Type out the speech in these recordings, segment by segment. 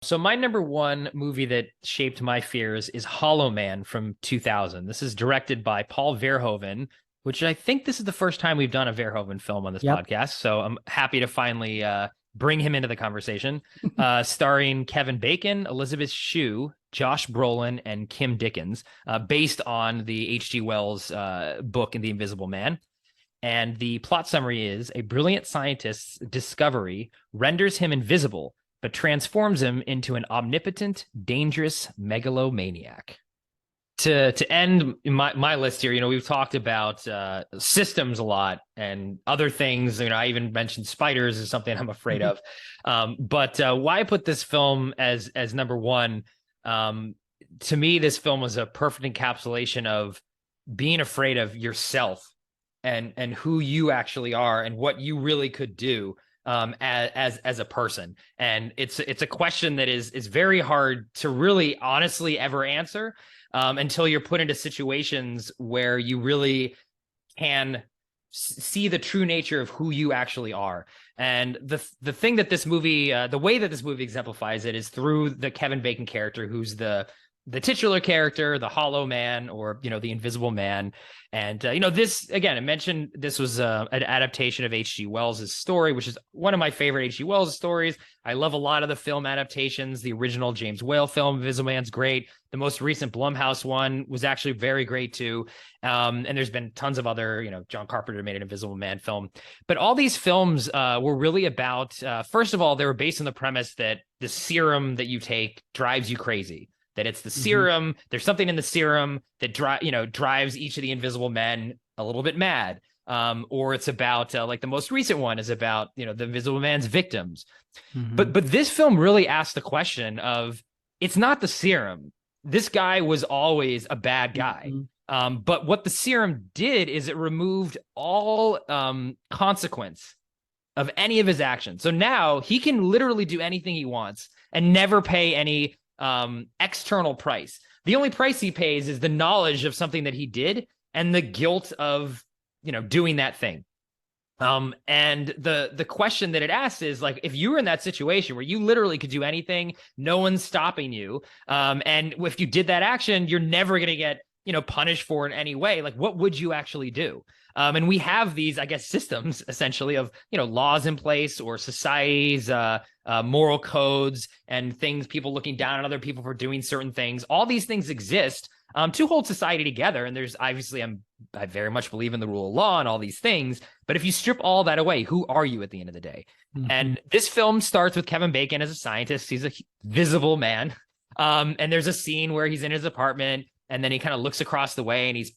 So my number one movie that shaped my fears is Hollow Man from 2000. This is directed by Paul Verhoeven, which I think this is the first time we've done a Verhoeven film on this Yep. podcast. So I'm happy to finally bring him into the conversation. Starring Kevin Bacon, Elizabeth Shue, Josh Brolin, and Kim Dickens, based on the H.G. Wells book, In the Invisible Man. And the plot summary is a brilliant scientist's discovery renders him invisible, but transforms him into an omnipotent, dangerous megalomaniac. To end my list here, we've talked about systems a lot and other things. I even mentioned spiders is something I'm afraid of. But why I put this film as number one, to me, this film was a perfect encapsulation of being afraid of yourself and who you actually are and what you really could do as a person. And it's a question that is very hard to really honestly ever answer until you're put into situations where you really can see the true nature of who you actually are. And the thing that this movie, the way that this movie exemplifies it is through the Kevin Bacon character, who's the titular character, the Hollow Man, or the Invisible Man. And this, again, I mentioned this was an adaptation of H.G. Wells' story, which is one of my favorite H.G. Wells stories. I love a lot of the film adaptations. The original James Whale film, Invisible Man's great. The most recent Blumhouse one was actually very great too. And there's been tons of other, John Carpenter made an Invisible Man film. But all these films were really about, first of all, they were based on the premise that the serum that you take drives you crazy. That it's the serum, there's something in the serum that drives each of the Invisible Men a little bit mad. Or it's about, like the most recent one is about, the Invisible Man's victims. But this film really asked the question of, it's not the serum. This guy was always a bad guy. But what the serum did is it removed all consequence of any of his actions. So now he can literally do anything he wants and never pay any external price. The only price he pays is the knowledge of something that he did and the guilt of doing that thing. And the question that it asks is, like, if you were in that situation where you literally could do anything, no one's stopping you, and if you did that action, you're never going to get punished for it in any way, like, what would you actually do? And we have these, I guess, systems essentially of, laws in place, or societies, moral codes and things, people looking down on other people for doing certain things. All these things exist to hold society together. And there's obviously, I very much believe in the rule of law and all these things. But if you strip all that away, who are you at the end of the day? And this film starts with Kevin Bacon as a scientist. He's a visible man. And there's a scene where he's in his apartment, and then he kind of looks across the way, and he's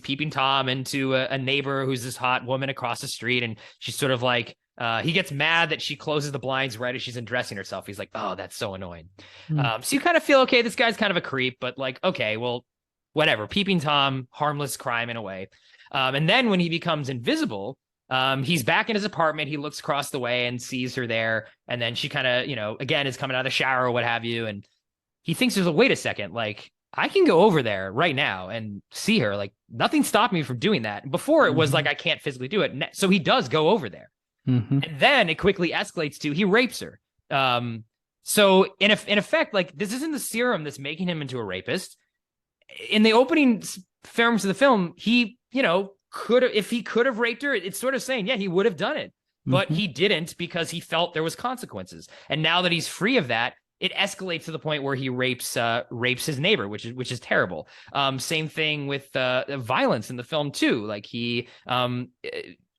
peeping Tom into a neighbor who's this hot woman across the street. And she's sort of like, he gets mad that she closes the blinds right as she's undressing herself. He's like, oh, that's so annoying. So you kind of feel, okay, this guy's kind of a creep, but like, okay, well, whatever. Peeping Tom, harmless crime in a way. And then when he becomes invisible, he's back in his apartment. He looks across the way and sees her there. And then she kind of, again, is coming out of the shower or what have you. And he thinks, wait a second, like, I can go over there right now and see her. Like, nothing stopped me from doing that. Before it was like, I can't physically do it. So he does go over there. And then it quickly escalates to, he rapes her. So in effect, like, this isn't the serum that's making him into a rapist. In the opening films of the film, he, if he could have raped her, it's sort of saying, yeah, he would have done it. But he didn't, because he felt there was consequences. And now that he's free of that, it escalates to the point where he rapes his neighbor, which is terrible. Same thing with violence in the film too. Like, he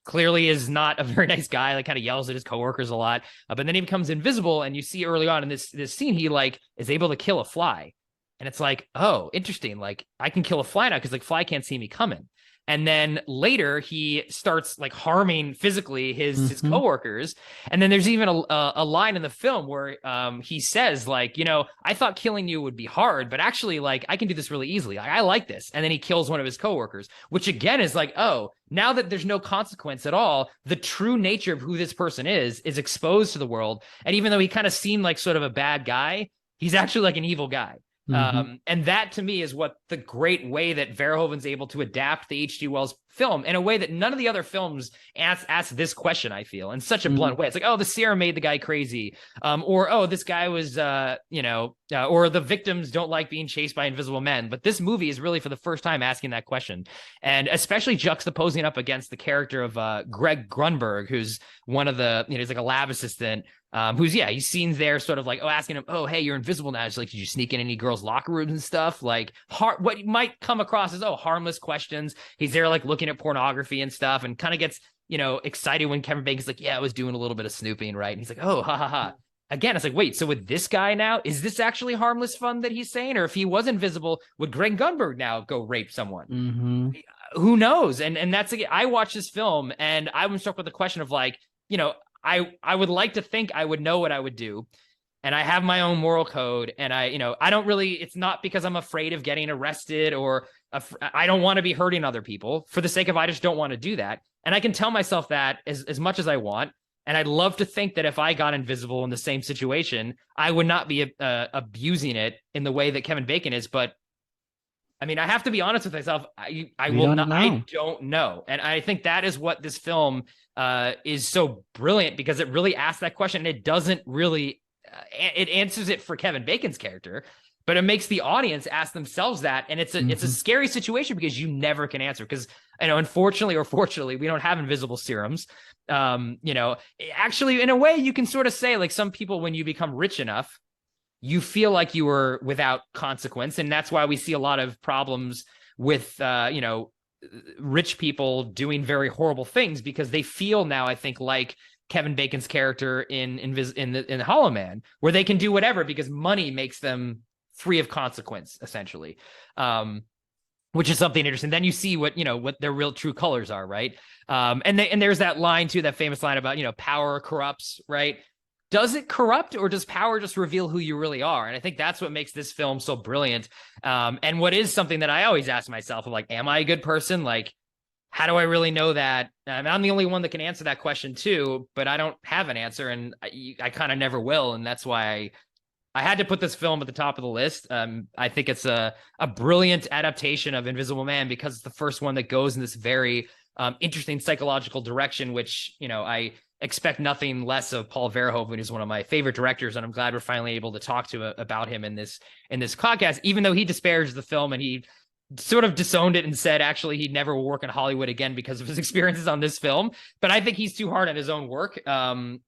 clearly is not a very nice guy. Like, kind of yells at his coworkers a lot. But then he becomes invisible, and you see early on in this scene, he like is able to kill a fly, and it's like, oh, interesting. Like, I can kill a fly now because like fly can't see me coming. And then later he starts like harming physically his coworkers. And then there's even a line in the film where he says, like, I thought killing you would be hard, but actually, like, I can do this really easily. I like this. And then he kills one of his coworkers, which again is like, oh, now that there's no consequence at all, the true nature of who this person is exposed to the world. And even though he kind of seemed like sort of a bad guy, he's actually like an evil guy. And that to me is what the great way that Verhoeven's able to adapt the H.G. Wells film in a way that none of the other films ask this question, I feel, in such a blunt way. It's like, oh, the serum made the guy crazy. Or, oh, this guy was, or the victims don't like being chased by invisible men. But this movie is really for the first time asking that question. And especially juxtaposing up against the character of Greg Grunberg, who's one of the, he's like a lab assistant, he's seen there sort of like, asking him, oh, hey, you're invisible now. It's like, did you sneak in any girls' locker rooms and stuff? Like, what might come across as, harmless questions. He's there like looking at pornography and stuff, and kind of gets, excited when Kevin Bacon's like, yeah, I was doing a little bit of snooping, right? And he's like, oh, ha, ha, ha. Again, it's like, wait, so with this guy now, is this actually harmless fun that he's saying? Or if he was invisible, would Greg Grunberg now go rape someone? Mm-hmm. Who knows? And that's, I watched this film and I was struck with the question of like, I would like to think I would know what I would do. And I have my own moral code. And I don't really, it's not because I'm afraid of getting arrested or I don't want to be hurting other people for the sake of, I just don't want to do that. And I can tell myself that as much as I want. And I'd love to think that if I got invisible in the same situation, I would not be abusing it in the way that Kevin Bacon is. But I mean, I have to be honest with myself. I don't know. And I think that is what this film is so brilliant, because it really asks that question. And it doesn't really, it answers it for Kevin Bacon's character, but it makes the audience ask themselves that. And it's a scary situation because you never can answer, because, unfortunately or fortunately, we don't have invisible serums. Actually, in a way, you can sort of say, like, some people, when you become rich enough, you feel like you were without consequence. And that's why we see a lot of problems with, rich people doing very horrible things, because they feel now, I think, like Kevin Bacon's character in Hollow Man, where they can do whatever because money makes them free of consequence, essentially. Which is something interesting. Then you see what their real true colors are, right? And there's that line too, that famous line about, power corrupts, right? Does it corrupt, or does power just reveal who you really are? And I think that's what makes this film so brilliant. And what is something that I always ask myself, of like, am I a good person? Like, how do I really know that? And I'm the only one that can answer that question too, but I don't have an answer, and I kind of never will. And that's why I had to put this film at the top of the list. I think it's a brilliant adaptation of Invisible Man, because it's the first one that goes in this very interesting psychological direction, which, I expect nothing less of Paul Verhoeven, who's one of my favorite directors. And I'm glad we're finally able to talk about him in this podcast, even though he disparaged the film and he sort of disowned it and said, actually, he'd never work in Hollywood again because of his experiences on this film. But I think he's too hard on his own work. It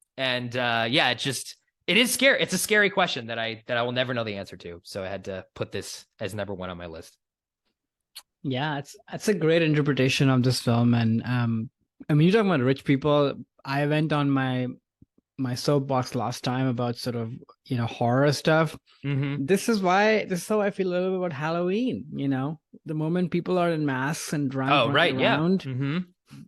is scary. It's a scary question that I will never know the answer to. So I had to put this as number one on my list. Yeah, it's a great interpretation of this film. And you're talking about rich people. I went on my soapbox last time about sort of, horror stuff. Mm-hmm. This is how I feel a little bit about Halloween. The moment people are in masks and running around. Yeah. Mm-hmm.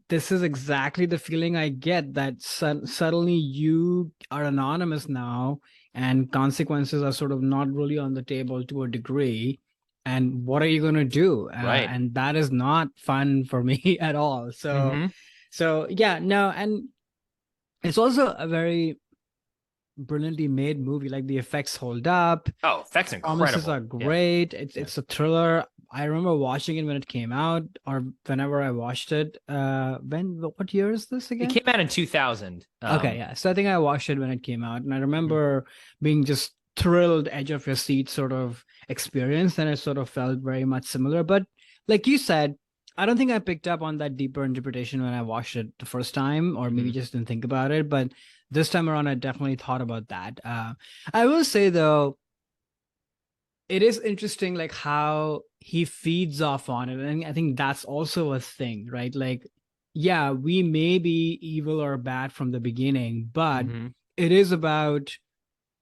This is exactly the feeling I get, that suddenly you are anonymous now, and consequences are sort of not really on the table to a degree. And what are you going to do? Right. And that is not fun for me at all. So yeah, no. And it's also a very brilliantly made movie. Like, the effects hold up. Oh, effects incredible. Promises are great. Yeah. It's a thriller. I remember watching it when it came out, or whenever I watched it. What year is this again? It came out in 2000. Okay, yeah. So I think I watched it when it came out, and I remember being just thrilled, edge of your seat sort of experience, and it sort of felt very much similar. But like you said, I don't think I picked up on that deeper interpretation when I watched it the first time, or maybe just didn't think about it. But this time around, I definitely thought about that. I will say, though, it is interesting, like, how he feeds off on it. And I think that's also a thing, right? Like, yeah, we may be evil or bad from the beginning, but it is about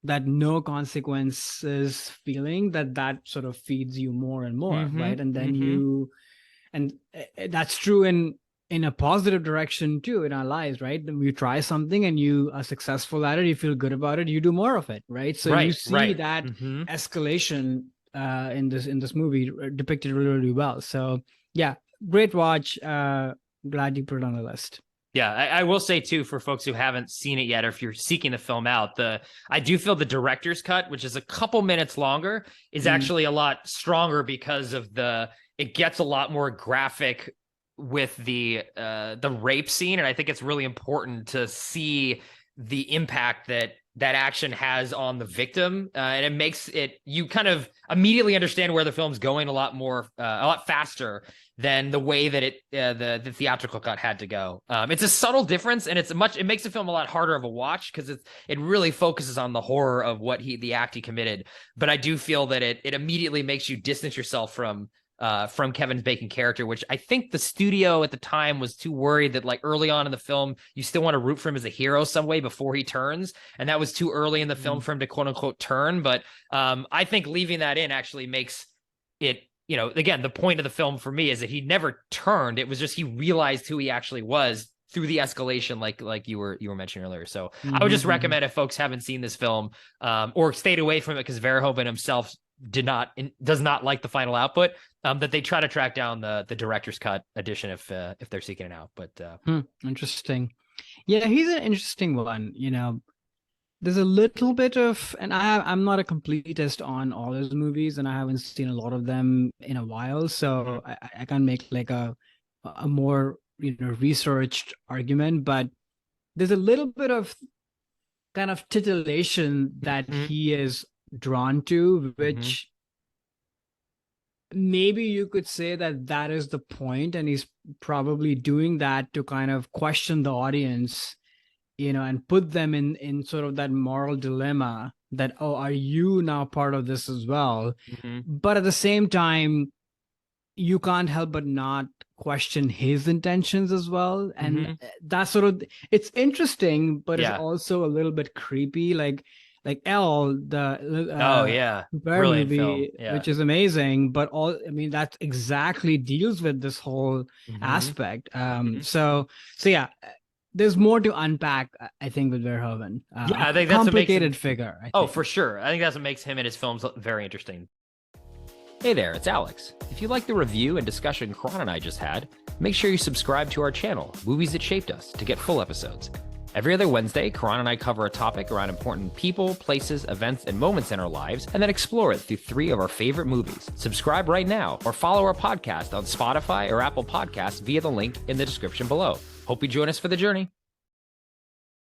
that no consequences feeling that sort of feeds you more and more, right? And then and that's true in a positive direction too in our lives, right? You try something and you are successful at it, you feel good about it, you do more of it, right? So you see that escalation in this movie depicted really, really well. So yeah, great watch. Glad you put it on the list. Yeah, I will say too, for folks who haven't seen it yet, or if you're seeking the film out, I do feel the director's cut, which is a couple minutes longer, is actually a lot stronger, because of it gets a lot more graphic with the rape scene, and I think it's really important to see the impact that action has on the victim, and it makes it, you kind of immediately understand where the film's going a lot faster than the way that the theatrical cut had to go. It's a subtle difference, and it makes the film a lot harder of a watch because it really focuses on the horror of the act he committed. But I do feel that it immediately makes you distance yourself from Kevin Bacon character, which I think the studio at the time was too worried that, like, early on in the film, you still want to root for him as a hero some way before he turns. And that was too early in the film for him to quote unquote turn. But I think leaving that in actually makes it, again, the point of the film for me is that he never turned. It was just, he realized who he actually was through the escalation, like you were mentioning earlier. So I would just recommend, if folks haven't seen this film or stayed away from it because Verhoeven himself does not like the final output, that they try to track down the director's cut edition if they're seeking it out. But interesting. Yeah, he's an interesting one. There's a little bit of, and I'm not a completist on all his movies, and I haven't seen a lot of them in a while, so I can't make like a more researched argument. But there's a little bit of kind of titillation that he is drawn to, which maybe you could say that is the point, and he's probably doing that to kind of question the audience, and put them in sort of that moral dilemma that, oh, are you now part of this as well? But at the same time, you can't help but not question his intentions as well. And that's sort of, it's interesting, but it's also a little bit creepy. Like Elle, the brilliant movie, film, which is amazing, but that exactly deals with this whole aspect. So yeah, there's more to unpack, I think, with Verhoeven. I think that's complicated figure. I think. For sure. I think that's what makes him and his films very interesting. Hey there, it's Alex. If you like the review and discussion Karan and I just had, make sure you subscribe to our channel, Movies That Shaped Us, to get full episodes. Every other Wednesday, Karan and I cover a topic around important people, places, events, and moments in our lives, and then explore it through 3 of our favorite movies. Subscribe right now, or follow our podcast on Spotify or Apple Podcasts via the link in the description below. Hope you join us for the journey.